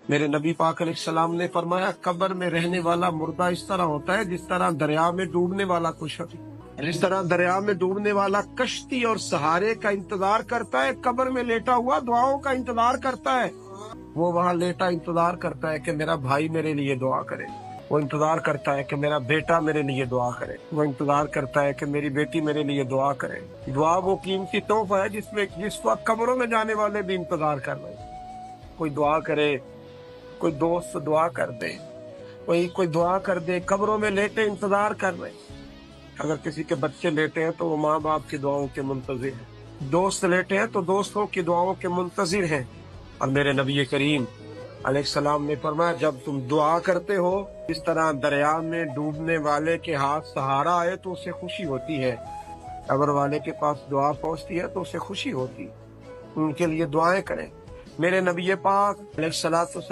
میرے نبی پاک علیہ السلام نے فرمایا قبر میں رہنے والا مردہ اس طرح ہوتا ہے جس طرح دریا میں ڈوبنے والا کچھ جس طرح دریا میں ڈوبنے والا کشتی اور سہارے کا انتظار کرتا ہے، قبر میں لیٹا ہوا دعاؤں کا انتظار کرتا ہے۔ وہ وہاں لیٹا انتظار کرتا ہے کہ میرا بھائی میرے لیے دعا کرے، وہ انتظار کرتا ہے کہ میرا بیٹا میرے لیے دعا کرے، وہ انتظار کرتا ہے کہ میری بیٹی میرے لیے دعا کرے۔ دعا وہ قیمتی تحفہ ہے جس وقت قبروں میں جانے والے بھی انتظار کر رہے ہیں۔ کوئی دعا کرے، کوئی دوست دعا کر دے، کوئی دعا کر دے، قبروں میں لیٹے انتظار کر رہے ہیں۔ اگر کسی کے بچے لیٹے ہیں تو وہ ماں باپ کی دعاؤں کے منتظر ہیں، دوست لیٹے ہیں تو دوستوں کی دعاؤں کے منتظر ہیں۔ اور میرے نبی کریم علیہ السلام نے فرمایا جب تم دعا کرتے ہو اس طرح دریا میں ڈوبنے والے کے ہاتھ سہارا آئے تو اسے خوشی ہوتی ہے، قبر والے کے پاس دعا پہنچتی ہے تو اسے خوشی ہوتی ہے، ان کے لیے دعائیں کریں۔ میرے نبی پاک علیہ السلام